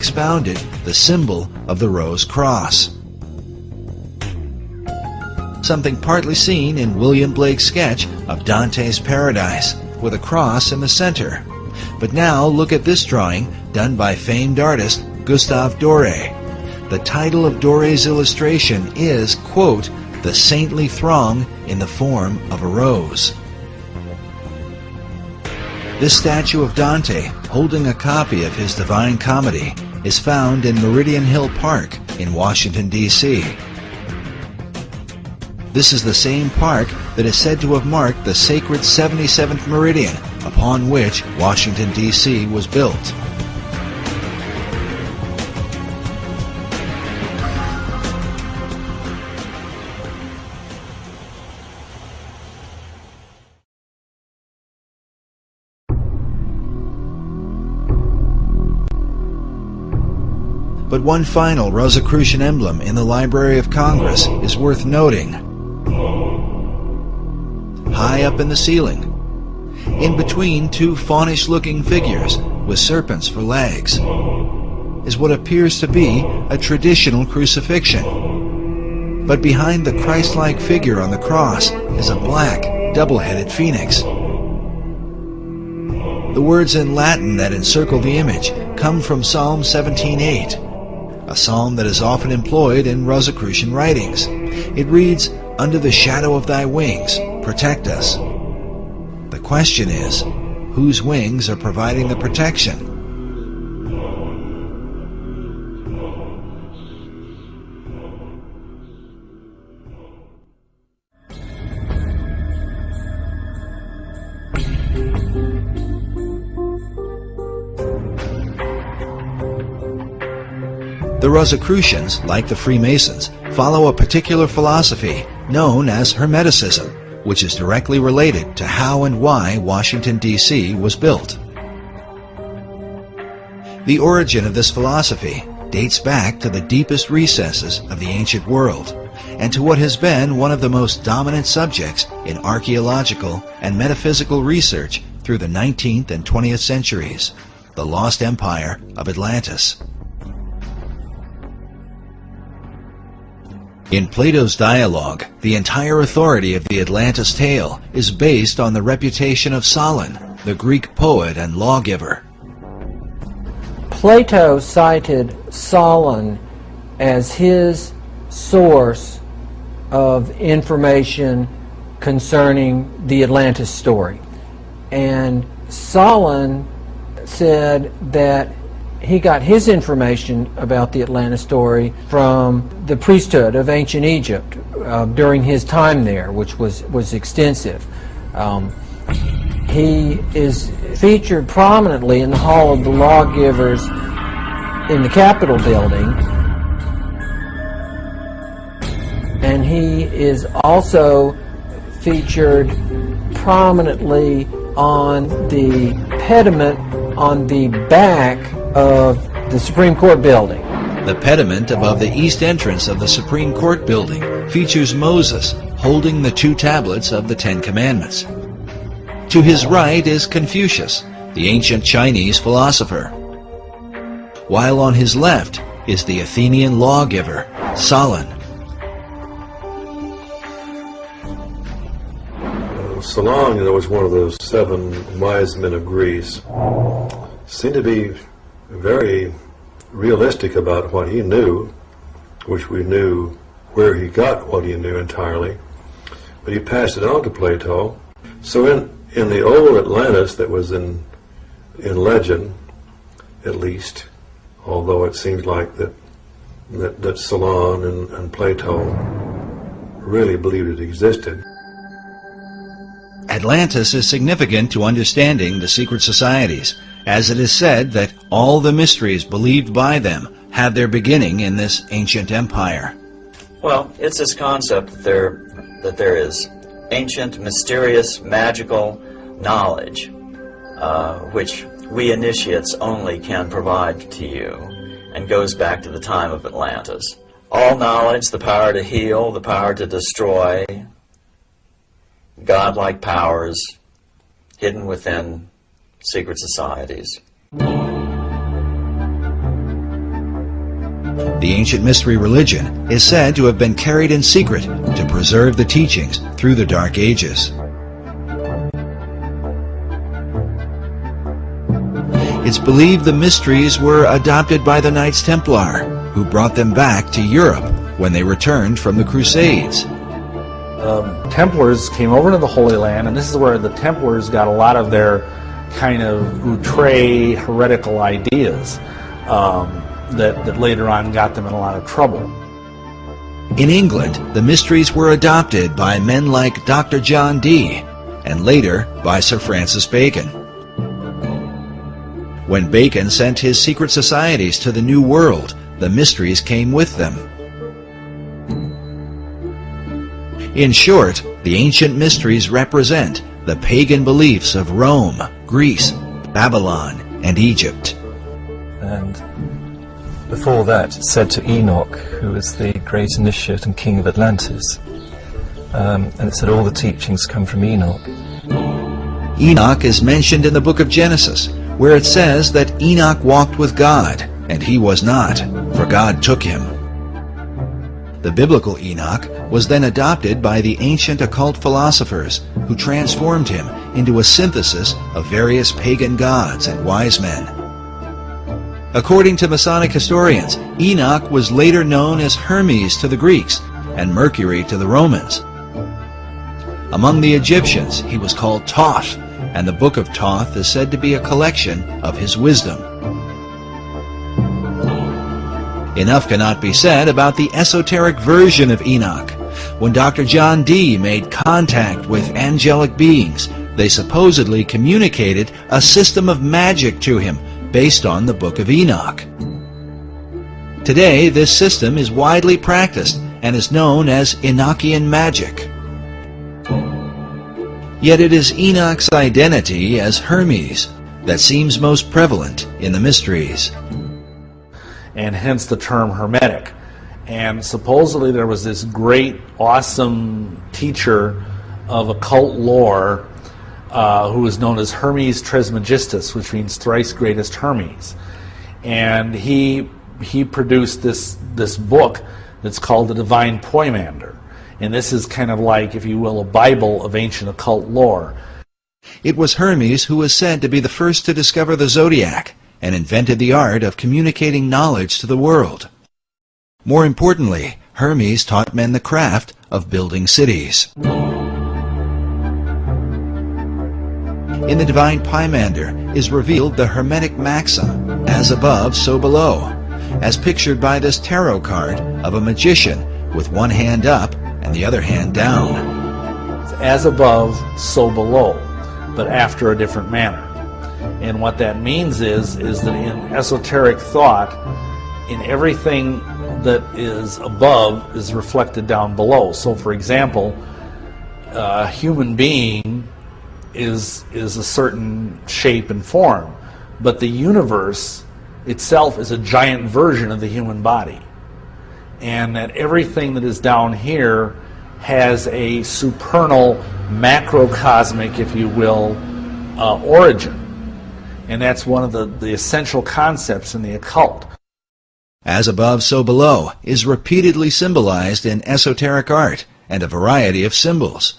expounded the symbol of the rose cross. Something partly seen in William Blake's sketch of Dante's Paradise, with a cross in the center. But now look at this drawing done by famed artist Gustave Doré. The title of Doré's illustration is, quote, "The saintly throng in the form of a rose." This statue of Dante, holding a copy of his Divine Comedy, is found in Meridian Hill Park in Washington, D.C. This is the same park that is said to have marked the sacred 77th meridian upon which Washington, D.C. was built. But one final Rosicrucian emblem in the Library of Congress is worth noting. High up in the ceiling, in between two faunish-looking figures with serpents for legs, is what appears to be a traditional crucifixion. But behind the Christ-like figure on the cross is a black, double-headed phoenix. The words in Latin that encircle the image come from Psalm 17:8, a psalm that is often employed in Rosicrucian writings. It reads, "Under the shadow of thy wings, protect us." The question is, whose wings are providing the protection? The Rosicrucians, like the Freemasons, follow a particular philosophy known as Hermeticism, which is directly related to how and why Washington, D.C. was built. The origin of this philosophy dates back to the deepest recesses of the ancient world, and to what has been one of the most dominant subjects in archaeological and metaphysical research through the 19th and 20th centuries, the lost empire of Atlantis. In Plato's dialogue, the entire authority of the Atlantis tale is based on the reputation of Solon, the Greek poet and lawgiver. Plato cited Solon as his source of information concerning the Atlantis story. And Solon said that he got his information about the Atlantis story from the priesthood of ancient Egypt during his time there, which was extensive. He is featured prominently in the Hall of the Lawgivers in the Capitol building, and he is also featured prominently on the pediment on the back of the Supreme Court building. The pediment above the east entrance of the Supreme Court building features Moses holding the two tablets of the Ten Commandments. To his right is Confucius, the ancient Chinese philosopher, while on his left is the Athenian lawgiver, Solon. Solon, was one of those 7 wise men of Greece. Seemed to be very realistic about what he knew, which we knew where he got what he knew entirely, but he passed it on to Plato. So in the old Atlantis that was in legend, at least, although it seems like that Solon and Plato really believed it existed. Atlantis is significant to understanding the secret societies, as it is said that all the mysteries believed by them have their beginning in this ancient empire. Well, it's this concept that there is ancient, mysterious, magical knowledge, which we initiates only can provide to you, and goes back to the time of Atlantis. All knowledge, the power to heal, the power to destroy, godlike powers hidden within secret societies. The ancient mystery religion is said to have been carried in secret to preserve the teachings through the Dark Ages. It's believed the mysteries were adopted by the Knights Templar, who brought them back to Europe when they returned from the Crusades. Templars came over to the Holy Land, and this is where the Templars got a lot of their kind of outre heretical ideas that later on got them in a lot of trouble. In England, the mysteries were adopted by men like Dr. John Dee, and later by Sir Francis Bacon. When Bacon sent his secret societies to the New World, the mysteries came with them. In short, the ancient mysteries represent the pagan beliefs of Rome, Greece, Babylon, and Egypt. And before that, said to Enoch, who was the great initiate and king of Atlantis. And it said all the teachings come from Enoch. Enoch is mentioned in the book of Genesis, where it says that Enoch walked with God, and he was not, for God took him. The biblical Enoch was then adopted by the ancient occult philosophers, who transformed him into a synthesis of various pagan gods and wise men. According to Masonic historians, Enoch was later known as Hermes to the Greeks and Mercury to the Romans. Among the Egyptians, he was called Thoth, and the Book of Thoth is said to be a collection of his wisdom. Enough cannot be said about the esoteric version of Enoch. When Dr. John Dee made contact with angelic beings, they supposedly communicated a system of magic to him based on the Book of Enoch. Today, this system is widely practiced and is known as Enochian magic. Yet it is Enoch's identity as Hermes that seems most prevalent in the mysteries. And hence the term Hermetic. And supposedly there was this great, awesome teacher of occult lore who was known as Hermes Trismegistus, which means thrice greatest Hermes. And he produced this book that's called the Divine Poimander. And this is kind of like, if you will, a Bible of ancient occult lore. It was Hermes who was said to be the first to discover the zodiac and invented the art of communicating knowledge to the world. More importantly, Hermes taught men the craft of building cities. In the Divine Poimander is revealed the Hermetic maxim, as above, so below, as pictured by this tarot card of a magician with one hand up and the other hand down. As above, so below, but after a different manner. And what that means is that in esoteric thought, in everything that is above is reflected down below. So for example, a human being is a certain shape and form, but the universe itself is a giant version of the human body. And that everything that is down here has a supernal, macrocosmic, if you will, origin. And that's one of the essential concepts in the occult. As above, so below is repeatedly symbolized in esoteric art and a variety of symbols,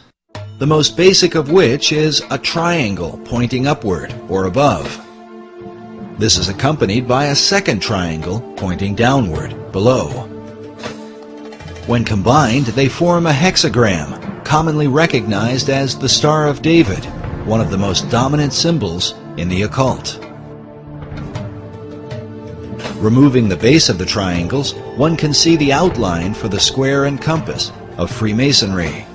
the most basic of which is a triangle pointing upward or above. This is accompanied by a second triangle pointing downward, below. When combined, they form a hexagram, commonly recognized as the Star of David, one of the most dominant symbols in the occult. Removing the base of the triangles, one can see the outline for the square and compass of Freemasonry.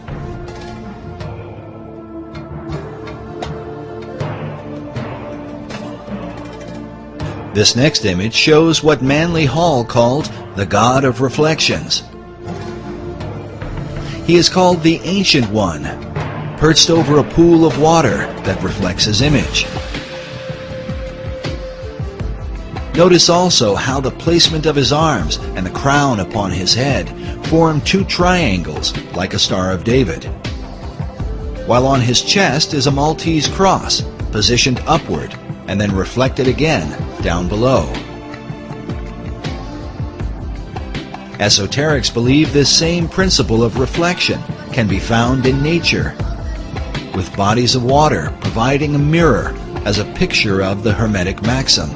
This next image shows what Manly Hall called the God of Reflections. He is called the Ancient One, perched over a pool of water that reflects his image. Notice also how the placement of his arms and the crown upon his head form two triangles like a Star of David, while on his chest is a Maltese cross positioned upward and then reflected again down below. Esoterics believe this same principle of reflection can be found in nature, with bodies of water providing a mirror as a picture of the Hermetic maxim.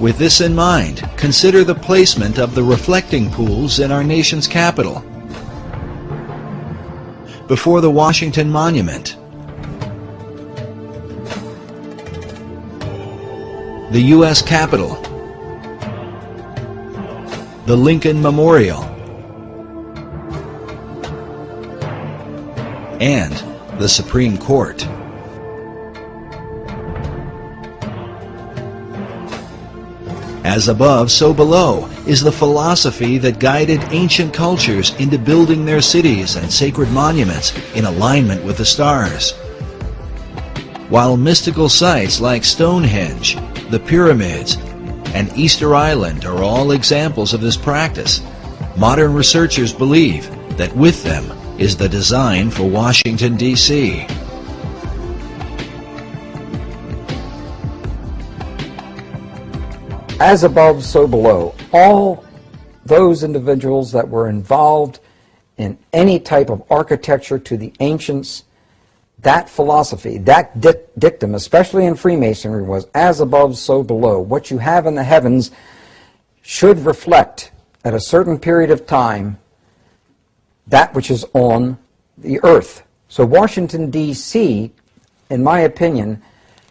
With this in mind, consider the placement of the reflecting pools in our nation's capital. Before the Washington Monument, the U.S. Capitol, the Lincoln Memorial, and the Supreme Court. As above, so below is the philosophy that guided ancient cultures into building their cities and sacred monuments in alignment with the stars. While mystical sites like Stonehenge, the pyramids, and Easter Island are all examples of this practice, modern researchers believe that with them is the design for Washington, D.C. As above, so below. All those individuals that were involved in any type of architecture to the ancients, that philosophy, that dictum, especially in Freemasonry, was as above, so below. What you have in the heavens should reflect at a certain period of time that which is on the earth. So Washington, D.C., in my opinion,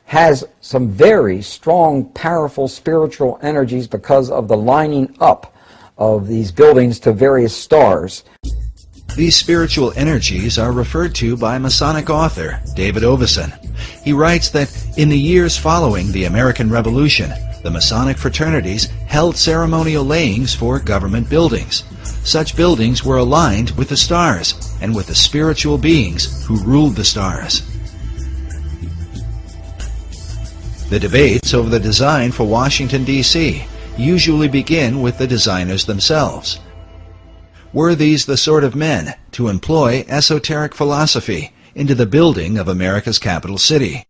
has some very strong, powerful spiritual energies because of the lining up of these buildings to various stars. These spiritual energies are referred to by Masonic author David Oveson. He writes that in the years following the American Revolution, the Masonic fraternities held ceremonial layings for government buildings. Such buildings were aligned with the stars and with the spiritual beings who ruled the stars. The debates over the design for Washington, D.C. usually begin with the designers themselves. Were these the sort of men to employ esoteric philosophy into the building of America's capital city?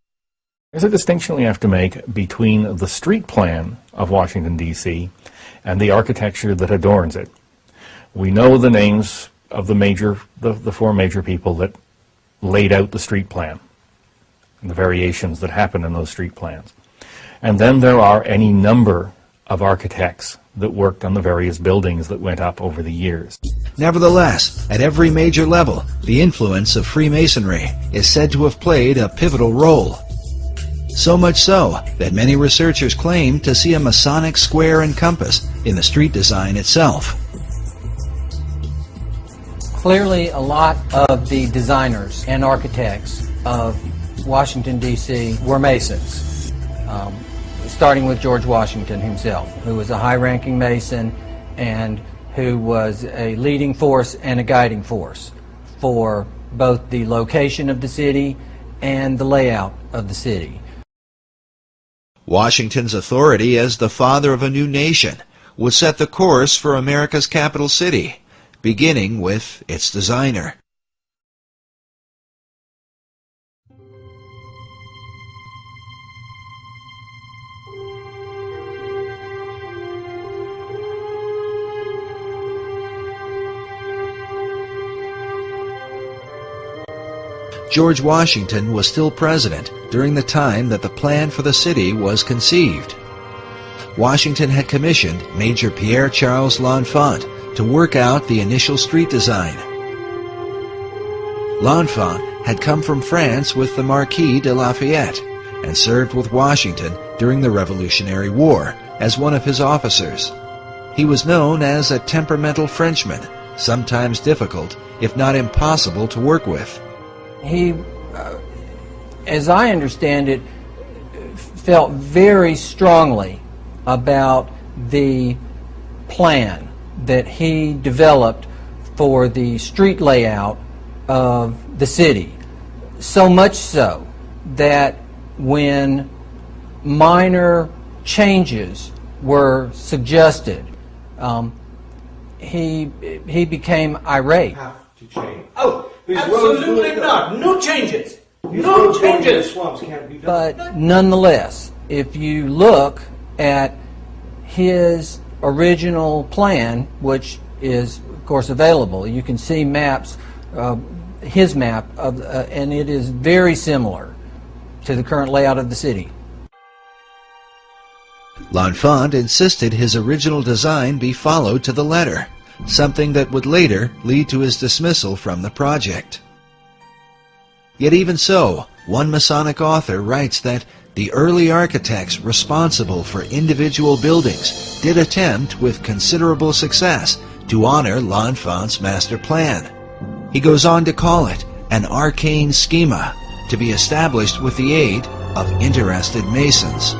There's a distinction we have to make between the street plan of Washington, D.C. and the architecture that adorns it. We know the names of the four major people that laid out the street plan and the variations that happen in those street plans. And then there are any number of architects that worked on the various buildings that went up over the years. Nevertheless, at every major level, the influence of Freemasonry is said to have played a pivotal role. So much so that many researchers claim to see a Masonic square and compass in the street design itself. Clearly, a lot of the designers and architects of Washington, D.C. were Masons, starting with George Washington himself, who was a high-ranking Mason and who was a leading force and a guiding force for both the location of the city and the layout of the city. Washington's authority as the father of a new nation would set the course for America's capital city, beginning with its designer. George Washington was still president during the time that the plan for the city was conceived. Washington had commissioned Major Pierre Charles L'Enfant to work out the initial street design. L'Enfant had come from France with the Marquis de Lafayette and served with Washington during the Revolutionary War as one of his officers. He was known as a temperamental Frenchman, sometimes difficult, if not impossible, to work with. He, as I understand it, felt very strongly about the plan that he developed for the street layout of the city. So much so that when minor changes were suggested, he became irate. Have to change. Oh, absolutely not. No changes. No changes. But nonetheless, if you look at his original plan, which is, of course, available. You can see maps, his map, and it is very similar to the current layout of the city. L'Enfant insisted his original design be followed to the letter, something that would later lead to his dismissal from the project. Yet even so, one Masonic author writes that the early architects responsible for individual buildings did attempt with considerable success to honor L'Enfant's master plan. He goes on to call it an arcane schema to be established with the aid of interested Masons.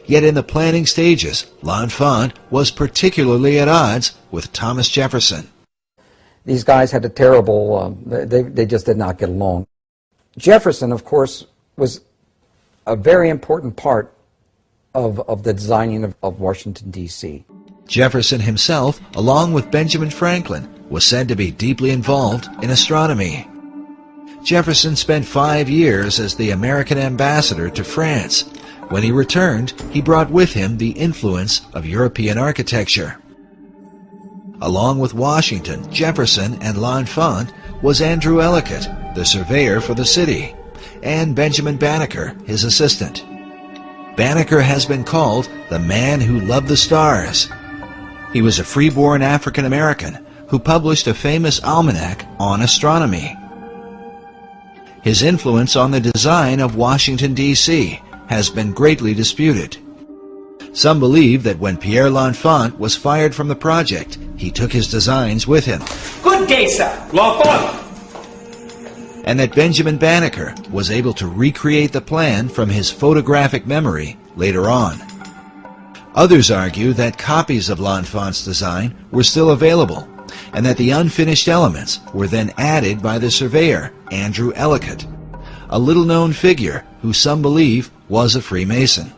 Yet in the planning stages, L'Enfant was particularly at odds with Thomas Jefferson. These guys had a terrible, they just did not get along. Jefferson, of course, was a very important part of the designing of Washington, D.C. Jefferson himself, along with Benjamin Franklin, was said to be deeply involved in astronomy. Jefferson spent 5 years as the American ambassador to France. When he returned, he brought with him the influence of European architecture. Along with Washington, Jefferson, and L'Enfant was Andrew Ellicott, the surveyor for the city, and Benjamin Banneker, his assistant. Banneker has been called the man who loved the stars. He was a freeborn African-American who published a famous almanac on astronomy. His influence on the design of Washington, D.C. has been greatly disputed. Some believe that when Pierre L'Enfant was fired from the project, he took his designs with him. Good day, sir. L'Enfant. And that Benjamin Banneker was able to recreate the plan from his photographic memory later on. Others argue that copies of L'Enfant's design were still available, and that the unfinished elements were then added by the surveyor, Andrew Ellicott, a little-known figure who some believe was a Freemason.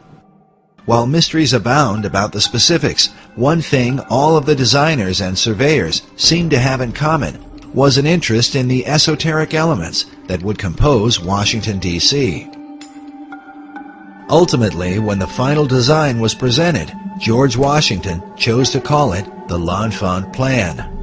While mysteries abound about the specifics, one thing all of the designers and surveyors seemed to have in common was an interest in the esoteric elements that would compose Washington, D.C. Ultimately, when the final design was presented, George Washington chose to call it the L'Enfant Plan.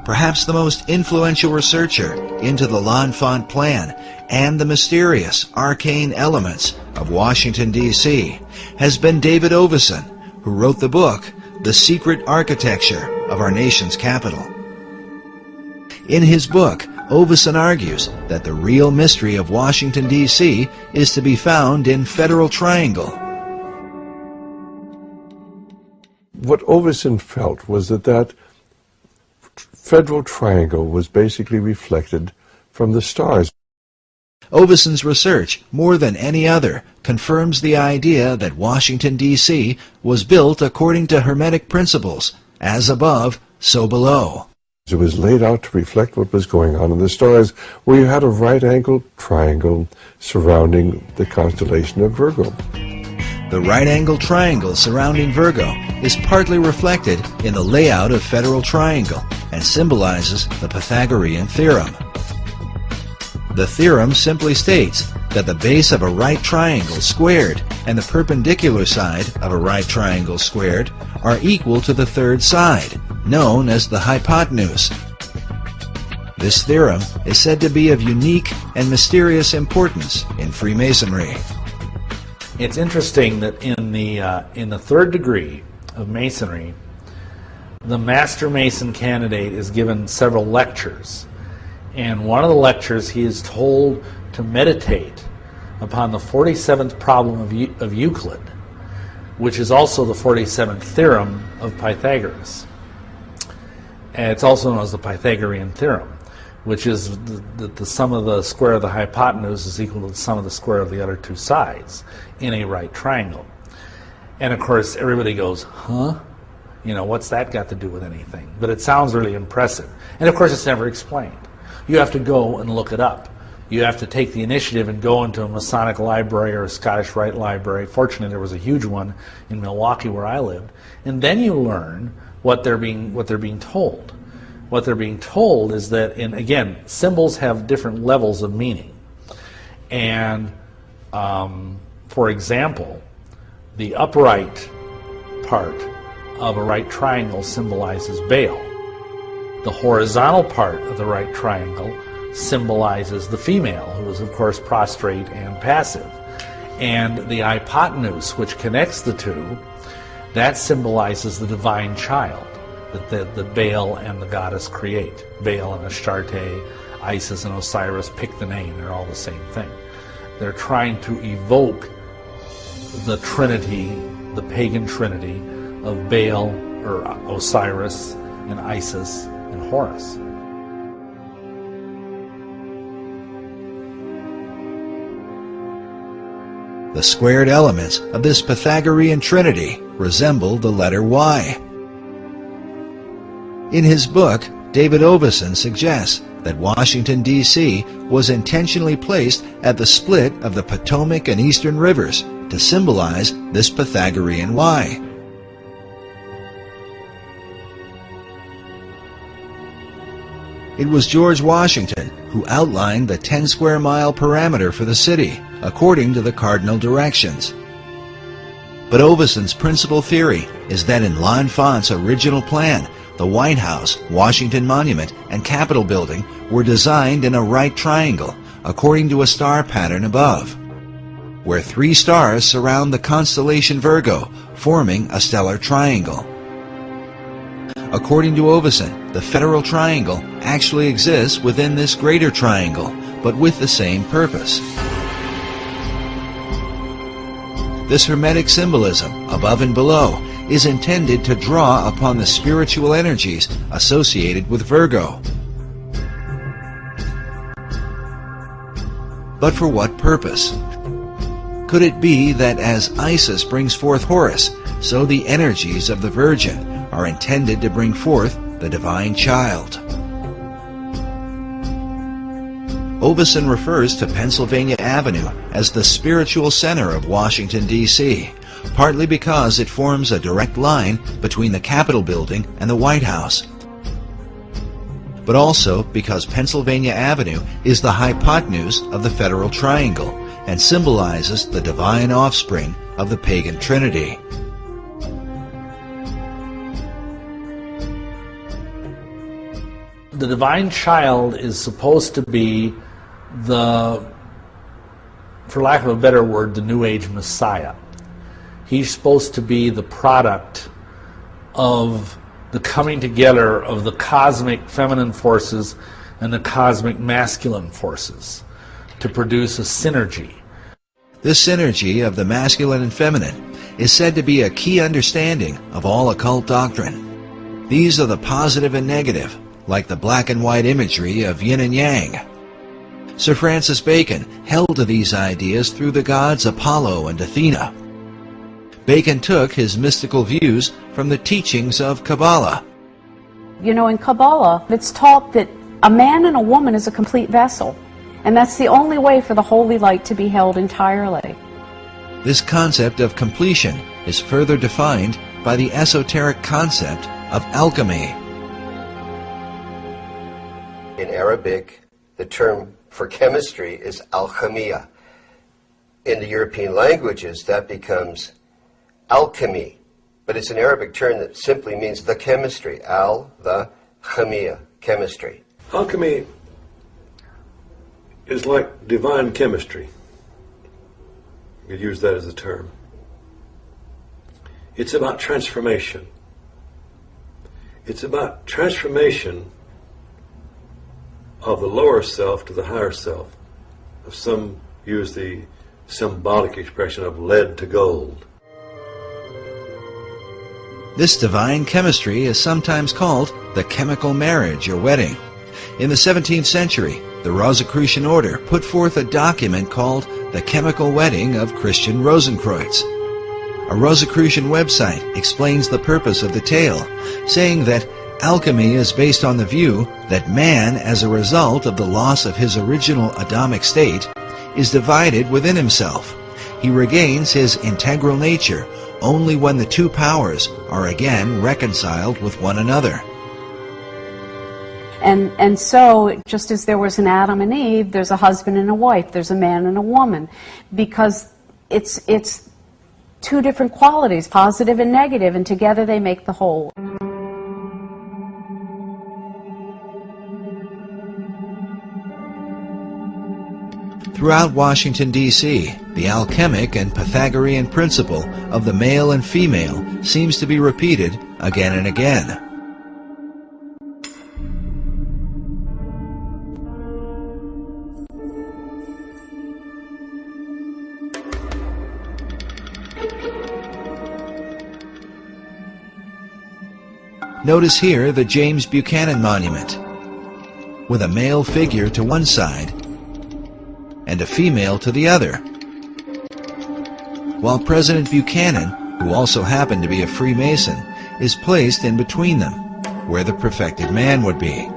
Perhaps the most influential researcher into the L'Enfant Plan and the mysterious, arcane elements of Washington, D.C. has been David Oveson, who wrote the book, The Secret Architecture of Our Nation's Capital. In his book, Oveson argues that the real mystery of Washington, D.C. is to be found in Federal Triangle. What Oveson felt was that Federal Triangle was basically reflected from the stars. Oveson's research, more than any other, confirms the idea that Washington, D.C. was built according to Hermetic principles, as above, so below. It was laid out to reflect what was going on in the stars, where you had a right-angled triangle surrounding the constellation of Virgo. The right-angled triangle surrounding Virgo is partly reflected in the layout of Federal Triangle and symbolizes the Pythagorean theorem. The theorem simply states that the base of a right triangle squared and the perpendicular side of a right triangle squared are equal to the third side, known as the hypotenuse. This theorem is said to be of unique and mysterious importance in Freemasonry. It's interesting that in the third degree of Masonry, the Master Mason candidate is given several lectures. And one of the lectures he is told to meditate upon the 47th problem of Euclid, which is also the 47th theorem of Pythagoras. And it's also known as the Pythagorean theorem, which is that the sum of the square of the hypotenuse is equal to the sum of the square of the other two sides in a right triangle. And of course everybody goes, huh? You know, what's that got to do with anything? But it sounds really impressive. And of course it's never explained. You have to go and look it up. You have to take the initiative and go into a Masonic library or a Scottish Rite library. Fortunately, there was a huge one in Milwaukee where I lived. And then you learn what they're being told. What they're being told is that, and again, symbols have different levels of meaning. And For example, the upright part of a right triangle symbolizes Baal. The horizontal part of the right triangle symbolizes the female, who is of course prostrate and passive. And the hypotenuse, which connects the two, that symbolizes the divine child that Baal and the goddess create. Baal and Astarte, Isis and Osiris, pick the name, they're all the same thing. They're trying to evoke the trinity, the pagan trinity of Baal, or Osiris, and Isis, and Horus. The squared elements of this Pythagorean trinity resemble the letter Y. In his book, David Oveson suggests that Washington, D.C. was intentionally placed at the split of the Potomac and Eastern Rivers to symbolize this Pythagorean Y. It was George Washington who outlined the 10 square mile parameter for the city, according to the cardinal directions. But Oveson's principal theory is that in L'Enfant's original plan, the White House, Washington Monument, and Capitol Building were designed in a right triangle, according to a star pattern above, where 3 stars surround the constellation Virgo, forming a stellar triangle. According to Oveson, the federal triangle actually exists within this greater triangle, but with the same purpose. This Hermetic symbolism, above and below, is intended to draw upon the spiritual energies associated with Virgo. But for what purpose? Could it be that as Isis brings forth Horus, so the energies of the Virgin are intended to bring forth the divine child? Oveson refers to Pennsylvania Avenue as the spiritual center of Washington, D.C., partly because it forms a direct line between the Capitol Building and the White House, but also because Pennsylvania Avenue is the hypotenuse of the federal triangle and symbolizes the divine offspring of the pagan trinity. The divine child is supposed to be the, for lack of a better word, the New Age Messiah. He's supposed to be the product of the coming together of the cosmic feminine forces and the cosmic masculine forces to produce a synergy. This synergy of the masculine and feminine is said to be a key understanding of all occult doctrine. These are the positive and negative, like the black and white imagery of yin and yang. Sir Francis Bacon held to these ideas through the gods Apollo and Athena. Bacon took his mystical views from the teachings of Kabbalah. You know, in Kabbalah, it's taught that a man and a woman is a complete vessel, and that's the only way for the holy light to be held entirely. This concept of completion is further defined by the esoteric concept of alchemy. In Arabic, the term for chemistry is alchemia. In the European languages, that becomes alchemy, but it's an Arabic term that simply means the chemistry, the chemia, chemistry. Alchemy is like divine chemistry. You could use that as a term. It's about transformation. It's about transformation of the lower self to the higher self. Some use the symbolic expression of lead to gold. This divine chemistry is sometimes called the chemical marriage or wedding. In the 17th century, the Rosicrucian order put forth a document called the Chemical Wedding of Christian Rosenkreuz. A Rosicrucian website explains the purpose of the tale, saying that alchemy is based on the view that man, as a result of the loss of his original Adamic state, is divided within himself. He regains his integral nature only when the two powers are again reconciled with one another. And so, just as there was an Adam and Eve, there's a husband and a wife, there's a man and a woman, because it's two different qualities, positive and negative, and together they make the whole. Throughout Washington, D.C., the alchemic and Pythagorean principle of the male and female seems to be repeated again and again. Notice here the James Buchanan Monument, with a male figure to one side and a female to the other, while President Buchanan, who also happened to be a Freemason, is placed in between them, where the perfected man would be.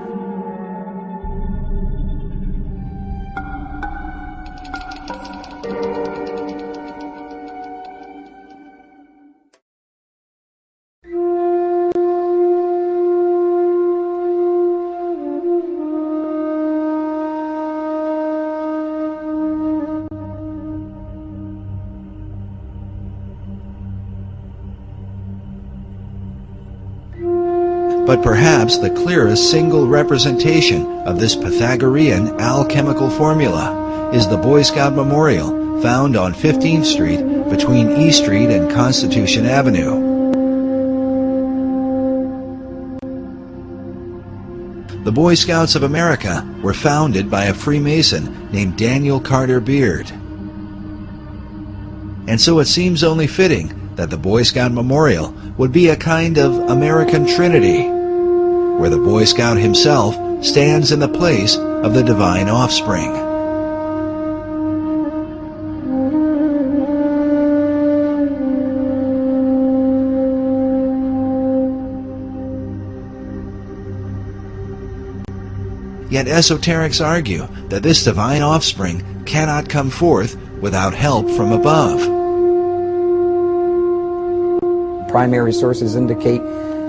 But perhaps the clearest single representation of this Pythagorean alchemical formula is the Boy Scout Memorial found on 15th Street between E Street and Constitution Avenue. The Boy Scouts of America were founded by a Freemason named Daniel Carter Beard. And so it seems only fitting that the Boy Scout Memorial would be a kind of American Trinity, where the Boy Scout himself stands in the place of the divine offspring. Yet esoterics argue that this divine offspring cannot come forth without help from above. Primary sources indicate,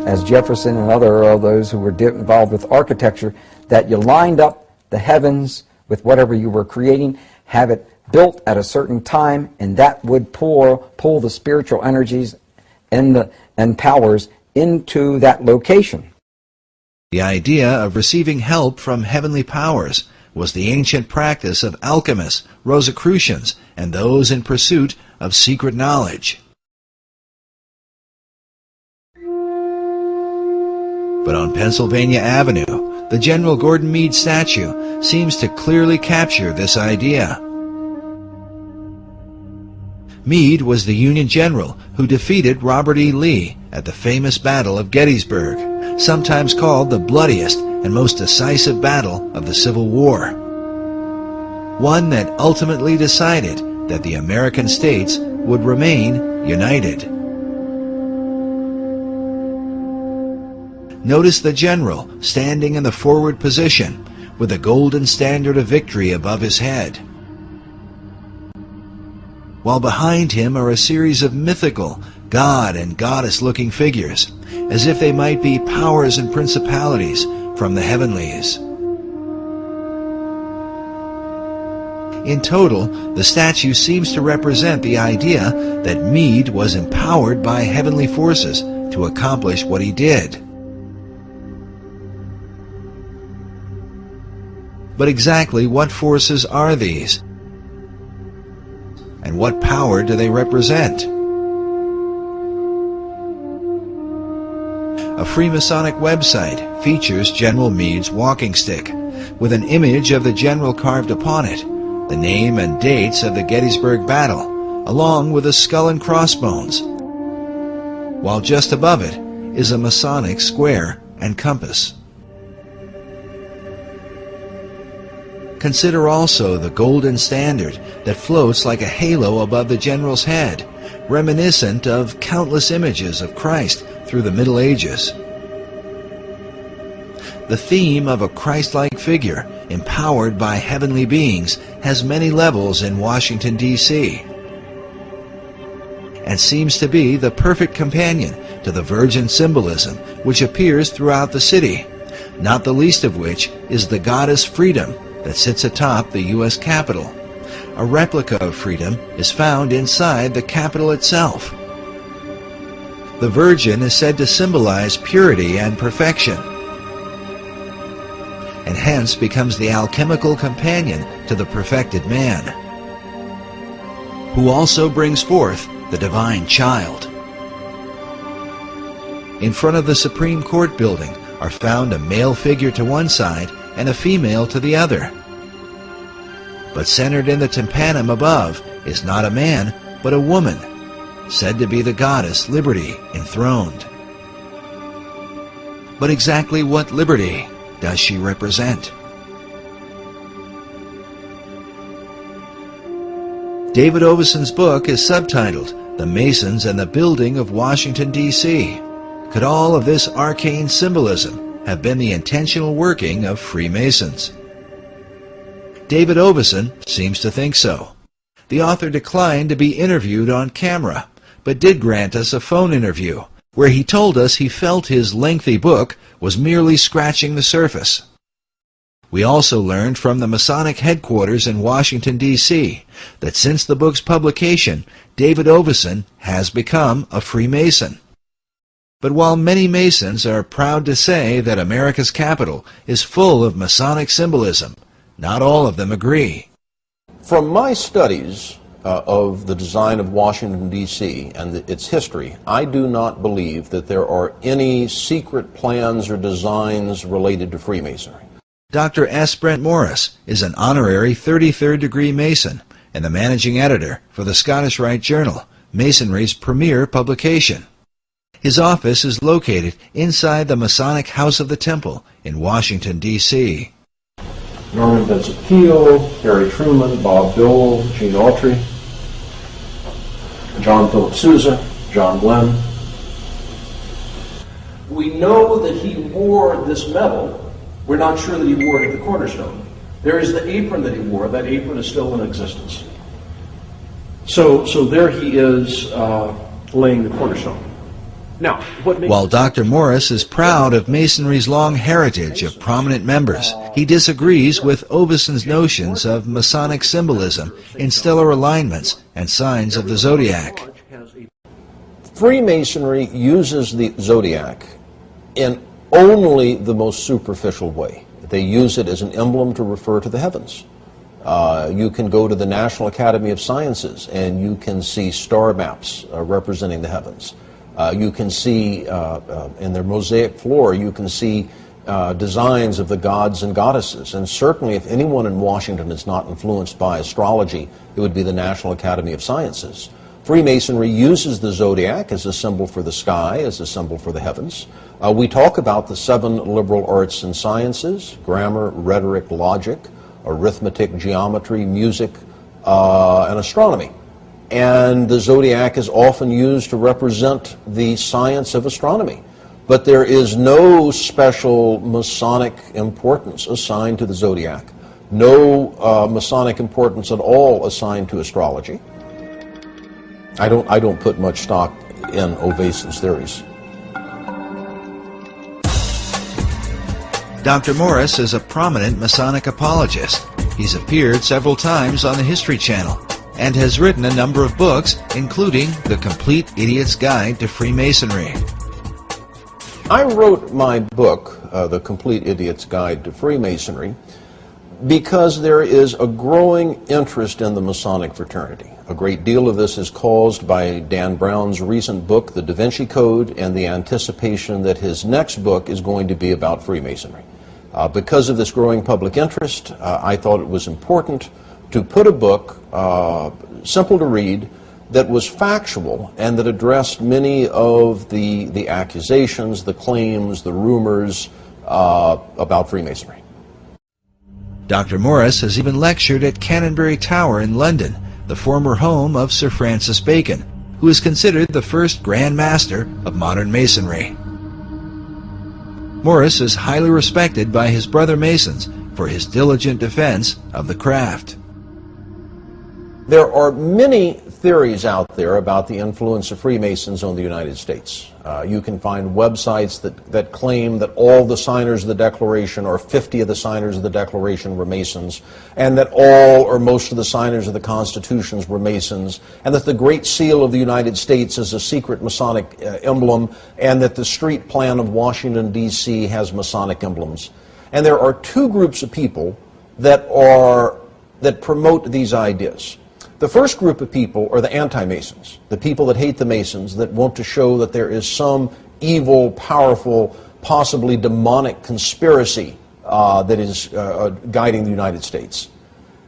as Jefferson and other of those who were involved with architecture, that you lined up the heavens with whatever you were creating, have it built at a certain time, and that would pull the spiritual energies and powers into that location. The idea of receiving help from heavenly powers was the ancient practice of alchemists, Rosicrucians, and those in pursuit of secret knowledge. But on Pennsylvania Avenue, the General Gordon Meade statue seems to clearly capture this idea. Meade was the Union general who defeated Robert E. Lee at the famous Battle of Gettysburg, sometimes called the bloodiest and most decisive battle of the Civil War. One that ultimately decided that the American states would remain united. Notice the general standing in the forward position with the golden standard of victory above his head, while behind him are a series of mythical god and goddess-looking figures, as if they might be powers and principalities from the heavenlies. In total, the statue seems to represent the idea that Meade was empowered by heavenly forces to accomplish what he did. But exactly what forces are these? And what power do they represent? A Freemasonic website features General Meade's walking stick, with an image of the general carved upon it, the name and dates of the Gettysburg Battle, along with a skull and crossbones, while just above it is a Masonic square and compass. Consider also the golden standard that floats like a halo above the general's head, reminiscent of countless images of Christ through the Middle Ages. The theme of a Christ-like figure empowered by heavenly beings has many levels in Washington, D.C., and seems to be the perfect companion to the Virgin symbolism which appears throughout the city, not the least of which is the goddess Freedom that sits atop the U.S. Capitol. A replica of Freedom is found inside the Capitol itself. The Virgin is said to symbolize purity and perfection, and hence becomes the alchemical companion to the perfected man, who also brings forth the divine child. In front of the Supreme Court building are found a male figure to one side and a female to the other. But centered in the tympanum above is not a man, but a woman, said to be the goddess Liberty enthroned. But exactly what liberty does she represent? David Oveson's book is subtitled The Masons and the Building of Washington, D.C. Could all of this arcane symbolism have been the intentional working of Freemasons? David Oveson seems to think so. The author declined to be interviewed on camera, but did grant us a phone interview, where he told us he felt his lengthy book was merely scratching the surface. We also learned from the Masonic headquarters in Washington, D.C., that since the book's publication, David Oveson has become a Freemason. But while many Masons are proud to say that America's Capitol is full of Masonic symbolism, not all of them agree. From my studies of the design of Washington, D.C. and its history, I do not believe that there are any secret plans or designs related to Freemasonry. Dr. S. Brent Morris is an honorary 33rd degree Mason and the managing editor for the Scottish Rite Journal, Masonry's premier publication. His office is located inside the Masonic House of the Temple in Washington, D.C. Norman Vincent Peale, Harry Truman, Bob Dole, Gene Autry, John Philip Sousa, John Glenn. We know that he wore this medal. We're not sure that he wore it at the cornerstone. There is the apron that he wore. That apron is still in existence. So there he is laying the cornerstone. Now, while Dr. Morris is proud of Masonry's long heritage of prominent members, he disagrees with Oveson's notions of Masonic symbolism in stellar alignments and signs of the zodiac. Freemasonry uses the zodiac in only the most superficial way. They use it as an emblem to refer to the heavens. You can go to the National Academy of Sciences and you can see star maps representing the heavens. You can see in their mosaic floor, you can see designs of the gods and goddesses. And certainly if anyone in Washington is not influenced by astrology, it would be the National Academy of Sciences. Freemasonry uses the zodiac as a symbol for the sky, as a symbol for the heavens. We talk about the 7 liberal arts and sciences: grammar, rhetoric, logic, arithmetic, geometry, music, and astronomy. And the zodiac is often used to represent the science of astronomy. But there is no special Masonic importance assigned to the zodiac. No Masonic importance at all assigned to astrology. I don't put much stock in Oveson's theories. Dr. Morris is a prominent Masonic apologist. He's appeared several times on the History Channel and has written a number of books, including The Complete Idiot's Guide to Freemasonry. I wrote my book, The Complete Idiot's Guide to Freemasonry, because there is a growing interest in the Masonic fraternity. A great deal of this is caused by Dan Brown's recent book, The Da Vinci Code, and the anticipation that his next book is going to be about Freemasonry. Because of this growing public interest, I thought it was important to put a book, simple to read, that was factual and that addressed many of the accusations, the claims, the rumors about Freemasonry. Dr. Morris has even lectured at Canonbury Tower in London, the former home of Sir Francis Bacon, who is considered the first Grand Master of modern Masonry. Morris is highly respected by his brother Masons for his diligent defense of the craft. There are many theories out there about the influence of Freemasons on the United States. You can find websites that claim that all the signers of the Declaration, or 50 of the signers of the Declaration, were Masons, and that all or most of the signers of the Constitutions were Masons, and that the Great Seal of the United States is a secret Masonic emblem, and that the street plan of Washington, D.C. has Masonic emblems. And there are two groups of people that promote these ideas. The first group of people are the anti-Masons, the people that hate the Masons, that want to show that there is some evil, powerful, possibly demonic conspiracy that is guiding the United States.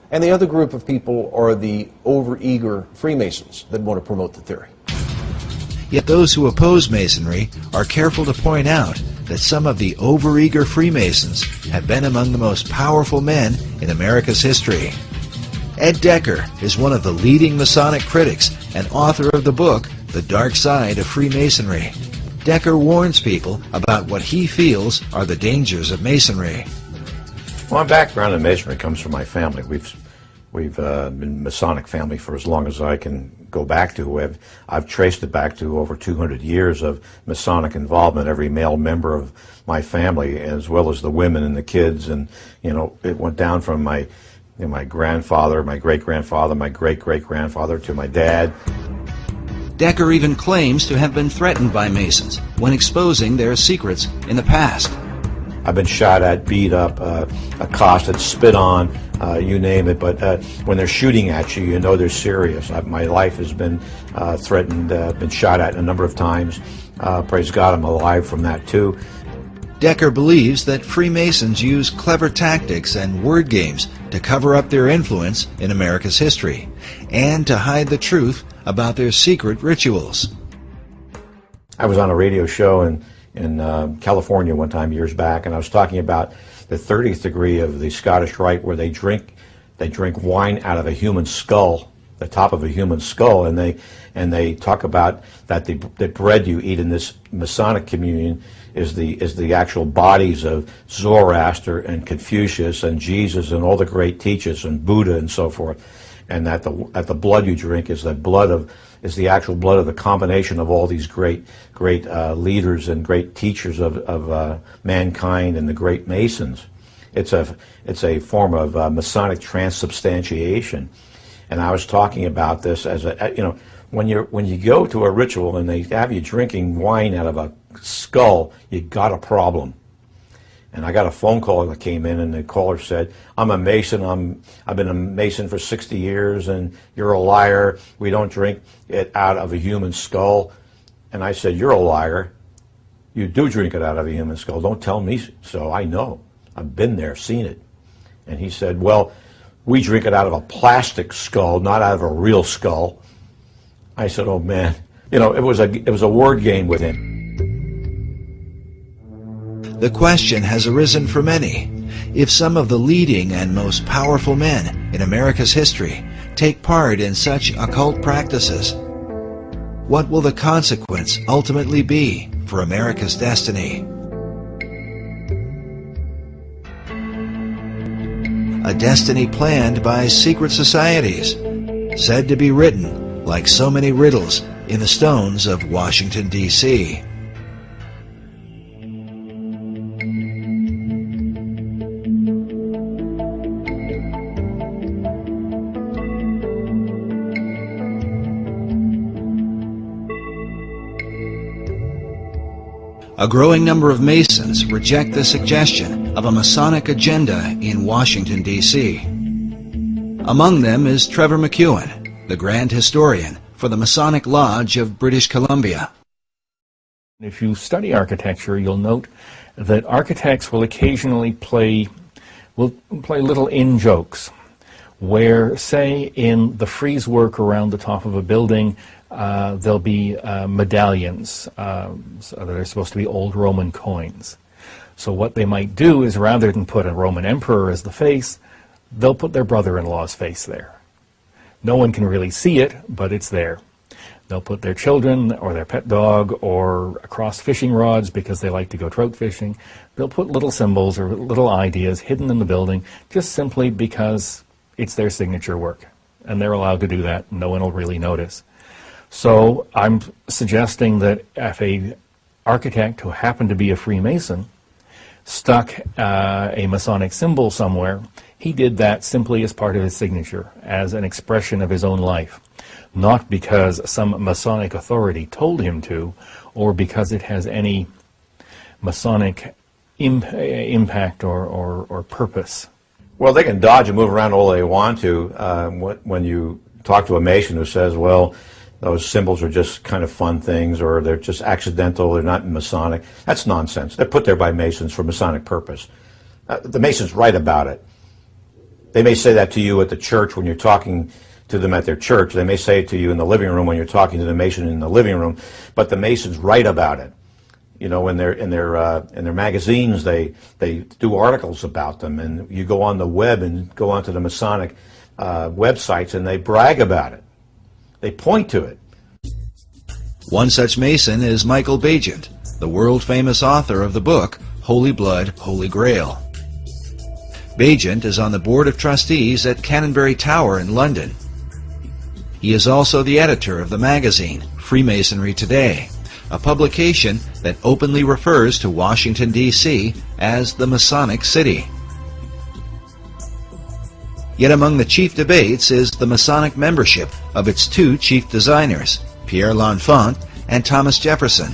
And the other group of people are the overeager Freemasons that want to promote the theory. Yet those who oppose Masonry are careful to point out that some of the overeager Freemasons have been among the most powerful men in America's history. Ed Decker is one of the leading Masonic critics and author of the book, The Dark Side of Freemasonry. Decker warns people about what he feels are the dangers of Masonry. My background in Masonry comes from my family. We've been Masonic family for as long as I can go back to. I've traced it back to over 200 years of Masonic involvement, every male member of my family, as well as the women and the kids. And, you know, it went down from my grandfather, my great-grandfather, my great-great-grandfather, to my dad. Decker even claims to have been threatened by Masons when exposing their secrets in the past. I've been shot at, beat up, accosted, spit on, you name it. But when they're shooting at you, you know they're serious. My life has been threatened, been shot at a number of times. Praise God, I'm alive from that too. Decker believes that Freemasons use clever tactics and word games to cover up their influence in America's history and to hide the truth about their secret rituals. I was on a radio show in California one time years back, and I was talking about the 30th degree of the Scottish Rite, where they drink wine out of a human skull, the top of a human skull, and they talk about that the bread you eat in this Masonic communion is the actual bodies of Zoroaster and Confucius and Jesus and all the great teachers and Buddha and so forth, and that the blood you drink is the actual blood of the combination of all these great leaders and great teachers of mankind and the great Masons. It's a form of Masonic transubstantiation, and I was talking about this as when you go to a ritual and they have you drinking wine out of a skull, you got a problem. And I got a phone call that came in, and the caller said, "I'm a Mason. I've been a Mason for 60 years, and you're a liar. We don't drink it out of a human skull." And I said, "You're a liar. You do drink it out of a human skull. Don't tell me so. I know. I've been there, seen it." And he said, "Well, we drink it out of a plastic skull, not out of a real skull." I said, "Oh man." It was a word game with him. The question has arisen for many. If some of the leading and most powerful men in America's history take part in such occult practices, what will the consequence ultimately be for America's destiny? A destiny planned by secret societies, said to be written like so many riddles in the stones of Washington, D.C. A growing number of Masons reject the suggestion of a Masonic agenda in Washington, D.C. Among them is Trevor McEwen, the Grand Historian for the Masonic Lodge of British Columbia. If you study architecture, you'll note that architects will occasionally play little in-jokes, where, say, in the frieze work around the top of a building, there'll be medallions so that are supposed to be old Roman coins. So what they might do is, rather than put a Roman emperor as the face, they'll put their brother-in-law's face there. No one can really see it, but it's there. They'll put their children or their pet dog or across fishing rods because they like to go trout fishing. They'll put little symbols or little ideas hidden in the building just simply because it's their signature work. and they're allowed to do that. No one will really notice. So I'm suggesting that if a architect who happened to be a Freemason stuck a Masonic symbol somewhere, he did that simply as part of his signature, as an expression of his own life, not because some Masonic authority told him to, or because it has any Masonic impact or purpose. Well, they can dodge and move around all they want to. When you talk to a Mason who says, well, those symbols are just kind of fun things, or they're just accidental, they're not Masonic, that's nonsense. They're put there by Masons for Masonic purpose. The Masons write about it. They may say that to you at the church when you're talking to them at their church. They may say it to you in the living room when you're talking to the Mason in the living room, but the Masons write about it. You know, in their magazines, they do articles about them, and you go on the web and go onto the Masonic websites, and they brag about it. They point to it. One such Mason is Michael Bagent, the world-famous author of the book Holy Blood, Holy Grail. Bagent is on the Board of Trustees at Canonbury Tower in London. He is also the editor of the magazine Freemasonry Today, a publication that openly refers to Washington, D.C. as the Masonic City. Yet among the chief debates is the Masonic membership of its two chief designers, Pierre L'Enfant and Thomas Jefferson.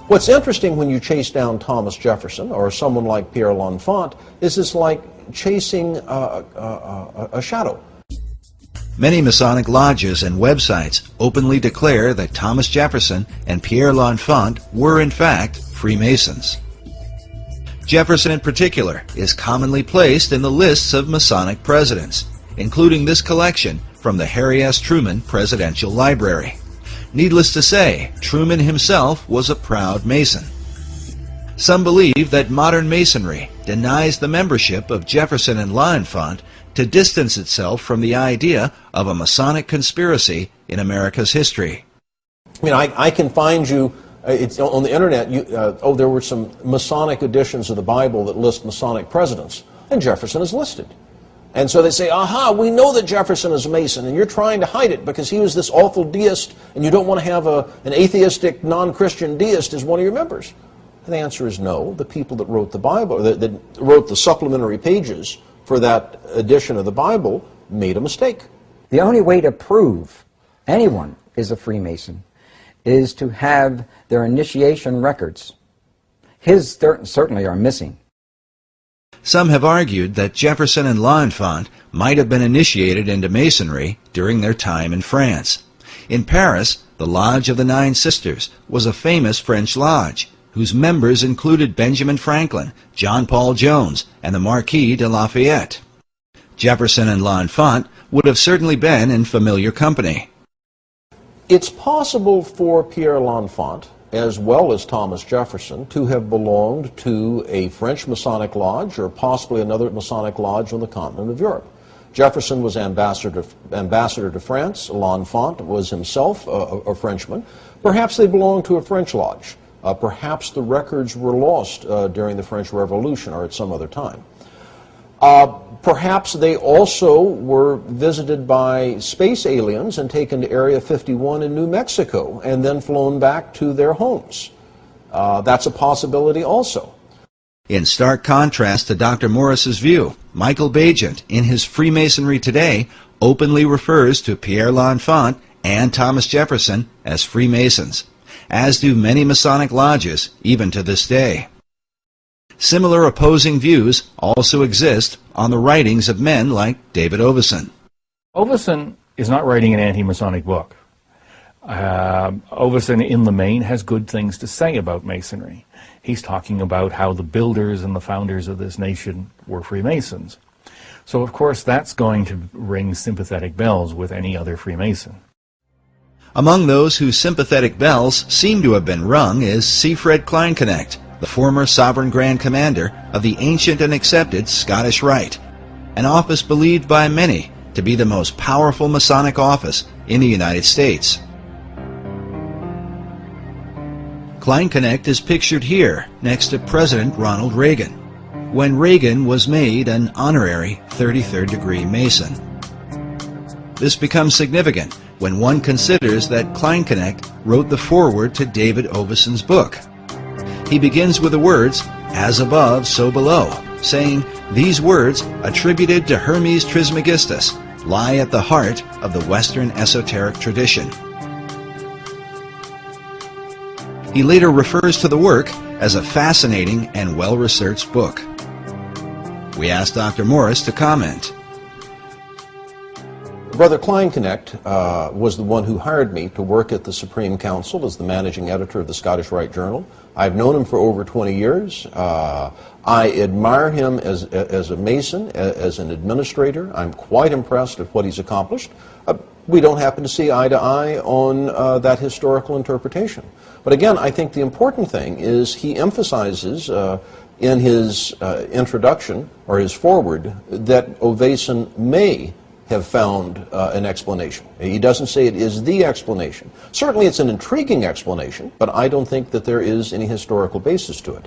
What's interesting when you chase down Thomas Jefferson or someone like Pierre L'Enfant is it's like chasing a shadow. Many Masonic lodges and websites openly declare that Thomas Jefferson and Pierre L'Enfant were in fact Freemasons. Jefferson in particular is commonly placed in the lists of Masonic presidents, including this collection from the Harry S. Truman Presidential Library. Needless to say, Truman himself was a proud Mason. Some believe that modern Masonry denies the membership of Jefferson and L'Enfant to distance itself from the idea of a Masonic conspiracy in America's history. I mean, I can find you, it's on the internet, there were some Masonic editions of the Bible that list Masonic presidents, and Jefferson is listed. And so they say, aha, we know that Jefferson is a Mason, and you're trying to hide it because he was this awful deist, and you don't want to have an atheistic, non-Christian deist as one of your members. And the answer is no. The people that wrote the Bible, that wrote the supplementary pages for that edition of the Bible, made a mistake. The only way to prove anyone is a Freemason is to have their initiation records. His certainly are missing. Some have argued that Jefferson and L'Enfant might have been initiated into Masonry during their time in France. In Paris, the Lodge of the Nine Sisters was a famous French lodge, whose members included Benjamin Franklin, John Paul Jones, and the Marquis de Lafayette. Jefferson and L'Enfant would have certainly been in familiar company. It's possible for Pierre L'Enfant, as well as Thomas Jefferson, to have belonged to a French Masonic lodge or possibly another Masonic lodge on the continent of Europe. Jefferson was ambassador to France. L'Enfant was himself a Frenchman. Perhaps they belonged to a French lodge. Perhaps the records were lost during the French Revolution or at some other time. Perhaps they also were visited by space aliens and taken to Area 51 in New Mexico and then flown back to their homes. That's a possibility also. In stark contrast to Dr. Morris's view, Michael Bagent, in his Freemasonry Today, openly refers to Pierre L'Enfant and Thomas Jefferson as Freemasons, as do many Masonic lodges even to this day. Similar opposing views also exist on the writings of men like David Oveson. Oveson is not writing an anti-Masonic book. Oveson, in the main, has good things to say about Masonry. He's talking about how the builders and the founders of this nation were Freemasons. So, of course, that's going to ring sympathetic bells with any other Freemason. Among those whose sympathetic bells seem to have been rung is Siegfried Kleinknecht, the former Sovereign Grand Commander of the ancient and accepted Scottish Rite, an office believed by many to be the most powerful Masonic office in the United States. Kleinknecht is pictured here next to President Ronald Reagan, when Reagan was made an honorary 33rd degree Mason. This becomes significant when one considers that Kleinknecht wrote the foreword to David Oveson's book. He begins with the words, "As above, so below," saying, "These words, attributed to Hermes Trismegistus, lie at the heart of the Western esoteric tradition." He later refers to the work as a fascinating and well-researched book. We asked Dr. Morris to comment. Brother Kleinknecht was the one who hired me to work at the Supreme Council as the managing editor of the Scottish Rite Journal. I've known him for over 20 years. I admire him as a Mason, as an administrator. I'm quite impressed at what he's accomplished. We don't happen to see eye to eye on that historical interpretation. But again, I think the important thing is he emphasizes in his introduction, or his foreword, that Oveson may have found an explanation. He doesn't say it is the explanation. Certainly it's an intriguing explanation, but I don't think that there is any historical basis to it.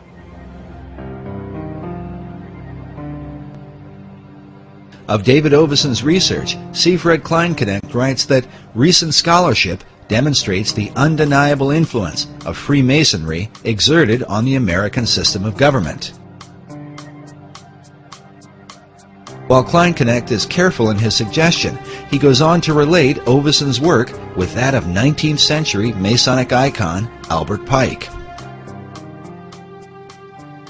Of David Oveson's research, Siegfried Kleinknecht writes that recent scholarship demonstrates the undeniable influence of Freemasonry exerted on the American system of government. While Kleinknecht is careful in his suggestion, he goes on to relate Oveson's work with that of 19th century Masonic icon Albert Pike.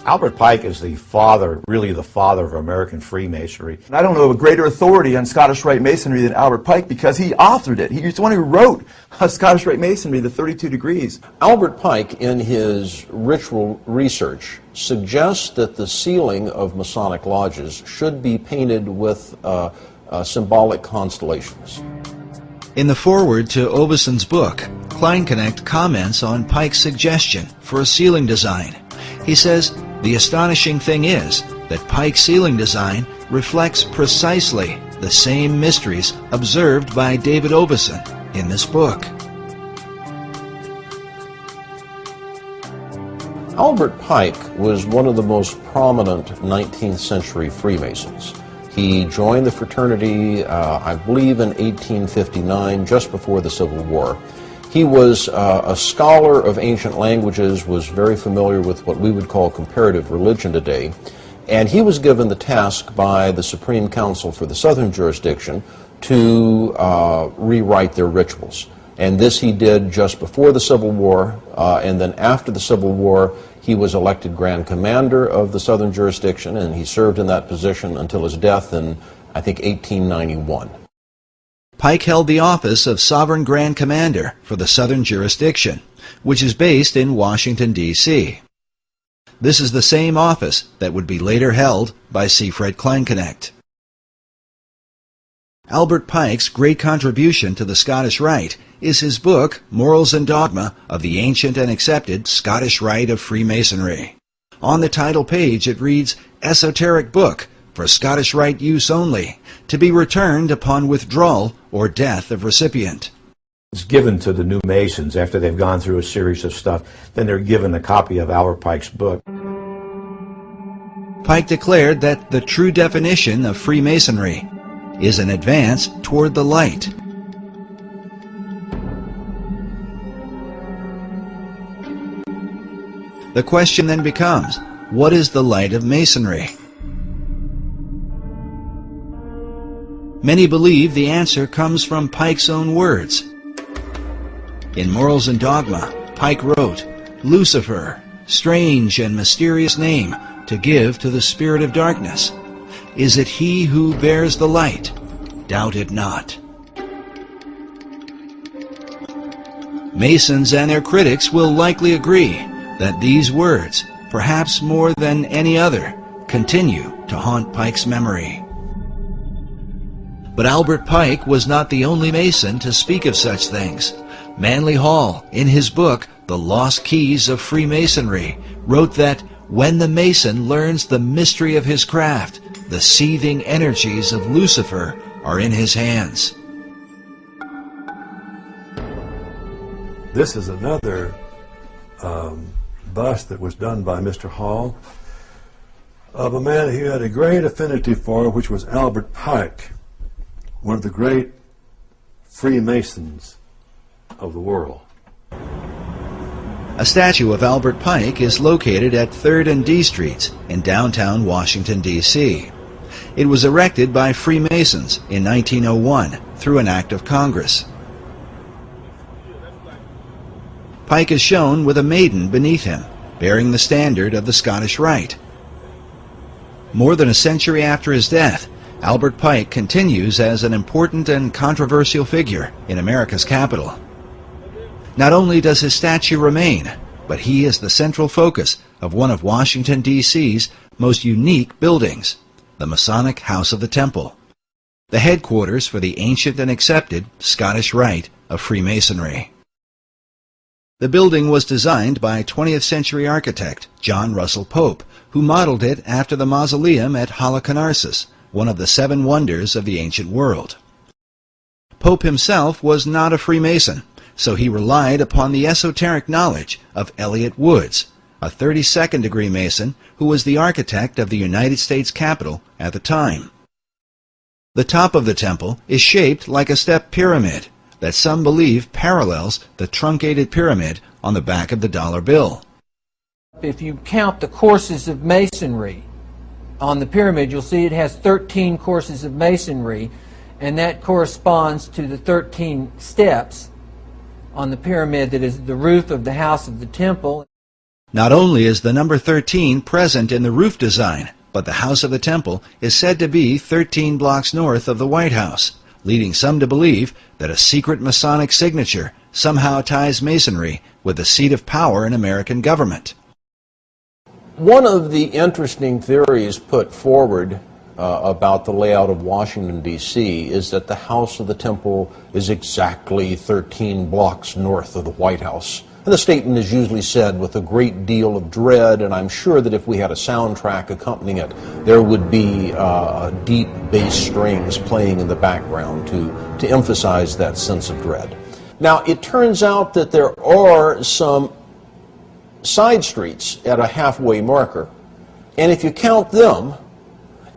Albert Pike is the father, really the father of American Freemasonry. And I don't know of a greater authority on Scottish Rite Masonry than Albert Pike, because he authored it. He's the one who wrote Scottish Rite Masonry, the 32 Degrees. Albert Pike, in his ritual research, suggests that the ceiling of Masonic lodges should be painted with symbolic constellations. In the foreword to Oveson's book, Kleinknecht comments on Pike's suggestion for a ceiling design. He says, "The astonishing thing is that Pike's ceiling design reflects precisely the same mysteries observed by David Oveson in this book." Albert Pike was one of the most prominent 19th century Freemasons. He joined the fraternity, I believe, in 1859, just before the Civil War. He was a scholar of ancient languages, was very familiar with what we would call comparative religion today, and he was given the task by the Supreme Council for the Southern Jurisdiction to rewrite their rituals. And this he did just before the Civil War, and then after the Civil War, he was elected Grand Commander of the Southern Jurisdiction, and he served in that position until his death in, I think, 1891. Pike held the office of Sovereign Grand Commander for the Southern Jurisdiction, which is based in Washington, D.C. This is the same office that would be later held by Siegfried Kleinknecht. Albert Pike's great contribution to the Scottish Rite is his book, Morals and Dogma of the Ancient and Accepted Scottish Rite of Freemasonry. On the title page it reads, "Esoteric Book for Scottish Rite use only, to be returned upon withdrawal or death of recipient." It's given to the new Masons after they've gone through a series of stuff. Then they're given a copy of Albert Pike's book. Pike declared that the true definition of Freemasonry is an advance toward the light. The question then becomes, what is the light of Masonry? Many believe the answer comes from Pike's own words. In Morals and Dogma, Pike wrote, "Lucifer, strange and mysterious name to give to the spirit of darkness. Is it he who bears the light? Doubt it not." Masons and their critics will likely agree that these words, perhaps more than any other, continue to haunt Pike's memory. But Albert Pike was not the only Mason to speak of such things. Manly Hall, in his book, The Lost Keys of Freemasonry, wrote that when the Mason learns the mystery of his craft, the seething energies of Lucifer are in his hands. This is another bust that was done by Mr. Hall of a man he had a great affinity for, which was Albert Pike, one of the great Freemasons of the world. A statue of Albert Pike is located at 3rd and D Streets in downtown Washington, D.C. It was erected by Freemasons in 1901 through an act of Congress. Pike is shown with a maiden beneath him, bearing the standard of the Scottish Rite. More than a century after his death, Albert Pike continues as an important and controversial figure in America's capital. Not only does his statue remain, but he is the central focus of one of Washington, D.C.'s most unique buildings, the Masonic House of the Temple, the headquarters for the ancient and accepted Scottish Rite of Freemasonry. The building was designed by 20th century architect John Russell Pope, who modeled it after the mausoleum at Halicarnassus, one of the 7 wonders of the ancient world. Pope himself was not a Freemason, so he relied upon the esoteric knowledge of Elliott Woods, a 32nd degree Mason who was the architect of the United States Capitol at the time. The top of the temple is shaped like a step pyramid that some believe parallels the truncated pyramid on the back of the dollar bill. If you count the courses of masonry on the pyramid, you'll see it has 13 courses of masonry, and that corresponds to the 13 steps on the pyramid that is the roof of the House of the Temple. Not only is the number 13 present in the roof design, but the House of the Temple is said to be 13 blocks north of the White House, leading some to believe that a secret Masonic signature somehow ties Masonry with the seat of power in American government. One of the interesting theories put forward about the layout of Washington, D.C. is that the House of the Temple is exactly 13 blocks north of the White House. And the statement is usually said with a great deal of dread, and I'm sure that if we had a soundtrack accompanying it, there would be deep bass strings playing in the background to emphasize that sense of dread. Now, it turns out that there are some side streets at a halfway marker, and if you count them,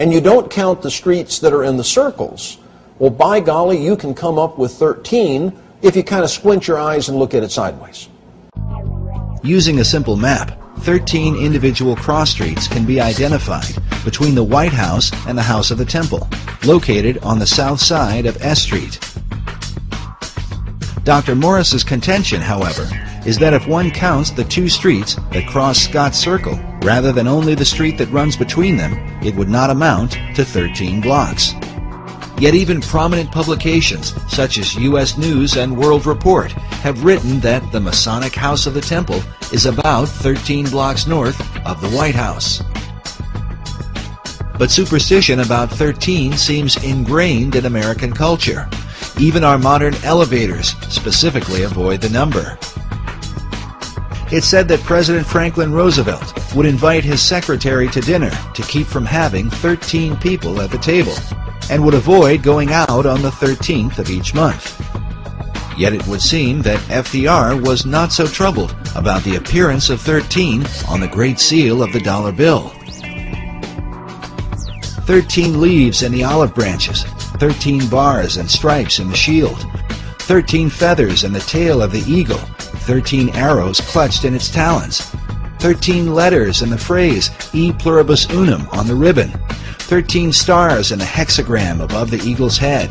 and you don't count the streets that are in the circles, well, by golly, you can come up with 13 if you kind of squint your eyes and look at it sideways. Using a simple map, 13 individual cross streets can be identified between the White House and the House of the Temple, located on the south side of S Street. Dr. Morris's contention, however, is that if one counts the 2 streets that cross Scott's Circle, rather than only the street that runs between them, it would not amount to 13 blocks. Yet even prominent publications, such as U.S. News and World Report, have written that the Masonic House of the Temple is about 13 blocks north of the White House. But superstition about 13 seems ingrained in American culture. Even our modern elevators specifically avoid the number. It's said that President Franklin Roosevelt would invite his secretary to dinner to keep from having 13 people at the table, and would avoid going out on the 13th of each month. Yet it would seem that FDR was not so troubled about the appearance of 13 on the Great Seal of the dollar bill. 13 leaves in the olive branches, 13 bars and stripes in the shield, 13 feathers in the tail of the eagle, 13 arrows clutched in its talons, 13 letters in the phrase E pluribus unum on the ribbon, 13 stars in a hexagram above the eagle's head,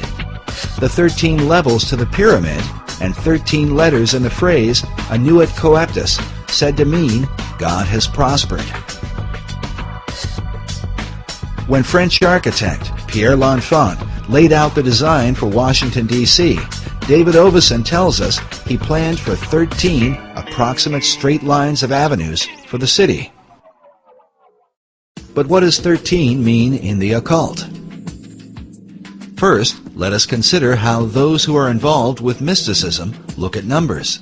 the 13 levels to the pyramid, and 13 letters in the phrase Annuit Coeptus, said to mean God has prospered. When French architect Pierre L'Enfant laid out the design for Washington, D.C., David Oveson tells us he planned for 13 approximate straight lines of avenues for the city. But what does 13 mean in the occult? First, let us consider how those who are involved with mysticism look at numbers.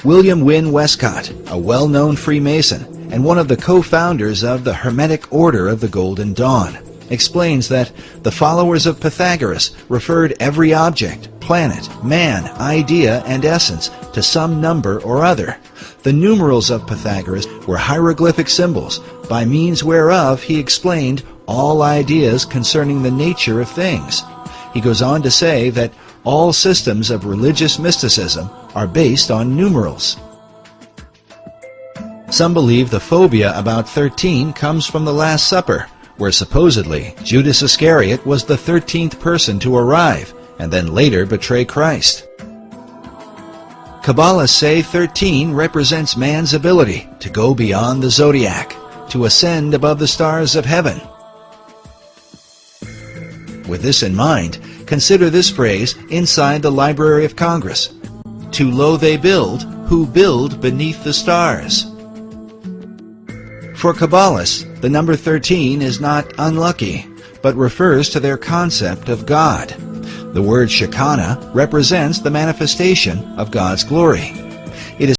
William Wynne Westcott, a well-known Freemason and one of the co-founders of the Hermetic Order of the Golden Dawn, explains that the followers of Pythagoras referred every object, planet, man, idea, and essence to some number or other. The numerals of Pythagoras were hieroglyphic symbols, by means whereof he explained all ideas concerning the nature of things. He goes on to say that all systems of religious mysticism are based on numerals. Some believe the phobia about 13 comes from the Last Supper, where supposedly Judas Iscariot was the 13th person to arrive and then later betray Christ. Kabbalists say 13 represents man's ability to go beyond the zodiac, to ascend above the stars of heaven. With this in mind, consider this phrase inside the Library of Congress: "Too low they build, who build beneath the stars." For Kabbalists, the number 13 is not unlucky, but refers to their concept of God. The word Shekinah represents the manifestation of God's glory.